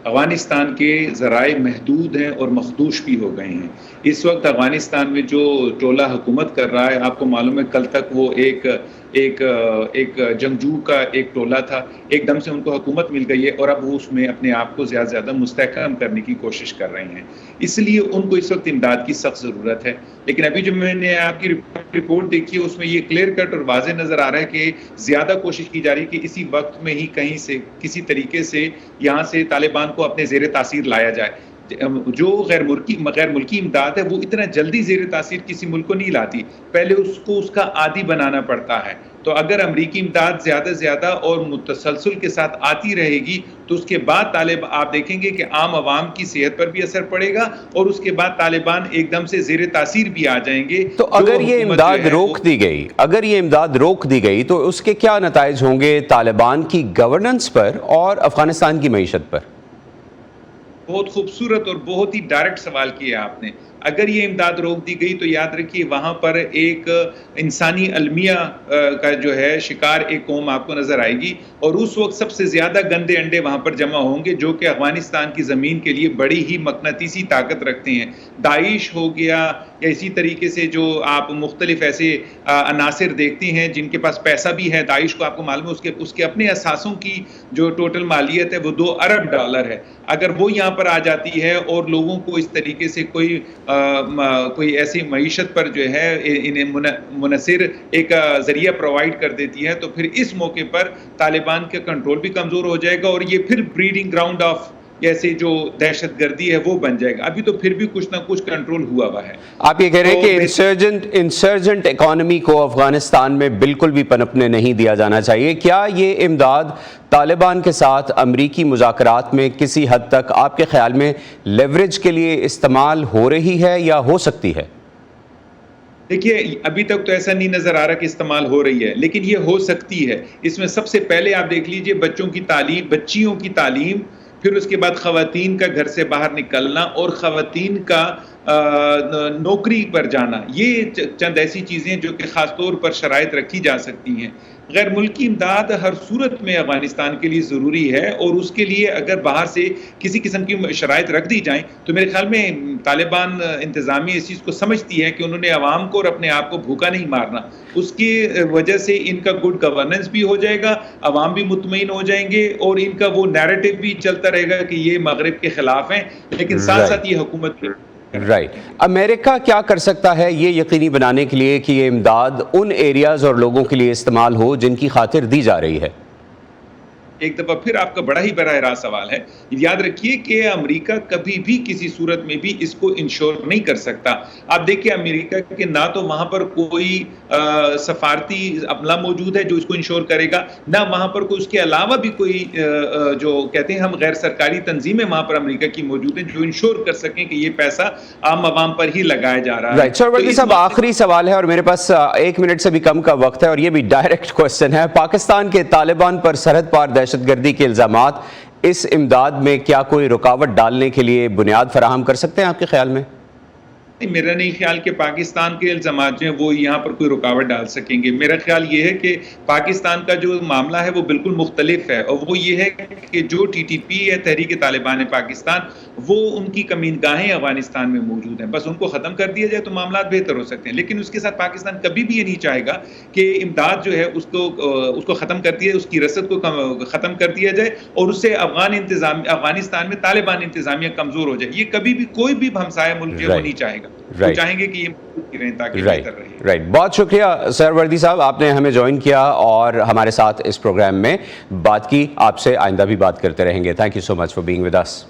افغانستان کے ذرائع محدود ہیں اور مخدوش بھی ہو گئے ہیں۔ اس وقت افغانستان میں جو ٹولہ حکومت کر رہا ہے، آپ کو معلوم ہے کل تک وہ ایک جنگجو کا ایک ٹولہ تھا، ایک دم سے ان کو حکومت مل گئی ہے اور اب وہ اس میں اپنے آپ کو زیادہ سے زیادہ مستحکم کرنے کی کوشش کر رہے ہیں، اس لیے ان کو اس وقت امداد کی سخت ضرورت ہے۔ لیکن ابھی جو میں نے آپ کی رپورٹ دیکھی ہے اس میں یہ کلیئر کٹ اور واضح نظر آ رہا ہے کہ زیادہ کوشش کی جا رہی ہے کہ اسی وقت میں ہی کہیں سے کسی طریقے سے یہاں سے طالبان کو اپنے زیر تاثیر لایا جائے۔ جو غیر ملکی امداد ہے وہ اتنا جلدی زیر تاثیر کسی ملک کو نہیں لاتی، پہلے اس کو اس کا عادی بنانا پڑتا ہے۔ تو اگر امریکی امداد زیادہ سے زیادہ اور متسلسل کے ساتھ آتی رہے گی تو اس کے بعد آپ دیکھیں گے کہ عام عوام کی صحت پر بھی اثر پڑے گا اور اس کے بعد طالبان ایک دم سے زیر تاثیر بھی آ جائیں گے۔ تو اگر یہ امداد روک دی گئی تو اس کے کیا نتائج ہوں گے طالبان کی گورننس پر اور افغانستان کی معیشت پر؟ بہت خوبصورت اور بہت ہی ڈائریکٹ سوال کیا آپ نے۔ اگر یہ امداد روک دی گئی تو یاد رکھیے وہاں پر ایک انسانی المیہ کا جو ہے شکار ایک قوم آپ کو نظر آئے گی، اور اس وقت سب سے زیادہ گندے انڈے وہاں پر جمع ہوں گے جو کہ افغانستان کی زمین کے لیے بڑی ہی مقناطیسی طاقت رکھتے ہیں۔ داعش ہو گیا یا اسی طریقے سے جو آپ مختلف ایسے عناصر دیکھتے ہیں جن کے پاس پیسہ بھی ہے۔ داعش کو آپ کو معلوم ہے اس کے اپنے اثاثوں کی جو ٹوٹل مالیت ہے وہ $2 ارب ہے۔ اگر وہ یہاں پر آ جاتی ہے اور لوگوں کو اس طریقے سے کوئی ایسی معیشت پر جو ہے انہیں منحصر ایک ذریعہ پرووائڈ کر دیتی ہے تو پھر اس موقع پر طالبان کا کنٹرول بھی کمزور ہو جائے گا اور یہ پھر بریڈنگ گراؤنڈ آف جیسے جو دہشت گردی ہے وہ بن جائے گا۔ ابھی تو پھر بھی کچھ نہ کچھ کنٹرول ہوا ہے۔ آپ یہ کہہ رہے ہیں کہ انسرجنٹ اکانومی کو افغانستان میں بالکل بھی پنپنے نہیں دیا جانا چاہیے۔ کیا یہ امداد طالبان کے ساتھ امریکی مذاکرات میں کسی حد تک آپ کے خیال میں لیوریج کے لیے استعمال ہو رہی ہے یا ہو سکتی ہے؟ دیکھیے ابھی تک تو ایسا نہیں نظر آ رہا کہ استعمال ہو رہی ہے، لیکن یہ ہو سکتی ہے۔ اس میں سب سے پہلے آپ دیکھ لیجئے بچیوں کی تعلیم، پھر اس کے بعد خواتین کا گھر سے باہر نکلنا اور خواتین کا نوکری پر جانا، یہ چند ایسی چیزیں جو کہ خاص طور پر شرائط رکھی جا سکتی ہیں۔ غیر ملکی امداد ہر صورت میں افغانستان کے لیے ضروری ہے اور اس کے لیے اگر باہر سے کسی قسم کی شرائط رکھ دی جائیں تو میرے خیال میں طالبان انتظامیہ اس چیز کو سمجھتی ہے کہ انہوں نے عوام کو اور اپنے آپ کو بھوکا نہیں مارنا، اس کی وجہ سے ان کا گڈ گورننس بھی ہو جائے گا، عوام بھی مطمئن ہو جائیں گے اور ان کا وہ نیریٹو بھی چلتا رہے گا کہ یہ مغرب کے خلاف ہیں، لیکن ساتھ ساتھ یہ حکومت امریکہ کیا کر سکتا ہے یہ یقینی بنانے کے لیے کہ یہ امداد ان ایریاز اور لوگوں کے لیے استعمال ہو جن کی خاطر دی جا رہی ہے؟ ایک دفعہ پھر آپ کا بڑا ہی براہ راست سوال ہے۔ یاد رکھیے کہ امریکہ کبھی بھی کسی صورت میں بھی اس کو انشور نہیں کر سکتا۔ آپ دیکھیں امریکہ کے نہ تو وہاں پر کوئی سفارتی عملہ موجود ہے جو اس کو انشور کرے گا، نہ وہاں پر کوئی اس کے علاوہ بھی کوئی جو کہتے ہیں ہم غیر سرکاری تنظیمیں وہاں پر امریکہ کی موجود ہیں جو انشور کر سکیں کہ یہ پیسہ عام عوام پر ہی لگایا جا رہا ہے۔ سروردی صاحب آخری سوال ہے اور میرے پاس 1 منٹ سے بھی کم کا وقت ہے اور یہ بھی ڈائریکٹ کوسچن ہے۔ پاکستان کے طالبان پر سرحد پار دہشت گردی کے الزامات اس امداد میں کیا کوئی رکاوٹ ڈالنے کے لیے بنیاد فراہم کر سکتے ہیں آپ کے خیال میں؟ میرا نہیں خیال کہ پاکستان کے الزامات جو ہیں وہ یہاں پر کوئی رکاوٹ ڈال سکیں گے۔ میرا خیال یہ ہے کہ پاکستان کا جو معاملہ ہے وہ بالکل مختلف ہے اور وہ یہ ہے کہ جو TTP ہے تحریک طالبان پاکستان، وہ ان کی کمینگاہیں افغانستان میں موجود ہیں، بس ان کو ختم کر دیا جائے تو معاملات بہتر ہو سکتے ہیں۔ لیکن اس کے ساتھ پاکستان کبھی بھی یہ نہیں چاہے گا کہ امداد جو ہے اس کو ختم کر دیا، اس کی رسد کو ختم کر دیا جائے اور اس سے افغانستان میں طالبان انتظامیہ کمزور ہو جائے۔ یہ کبھی بھی کوئی بھی ہمسایہ ملک جو ہے وہ نہیں چاہے گا، وہ چاہیں گے کہ یہ مضبوط رہیں تاکہ بہتر رہے۔ بہت شکریہ سروردی صاحب، آپ نے ہمیں جوائن کیا اور ہمارے ساتھ اس پروگرام میں بات کی۔ آپ سے آئندہ بھی بات کرتے رہیں گے۔ Thank you so much for being with us.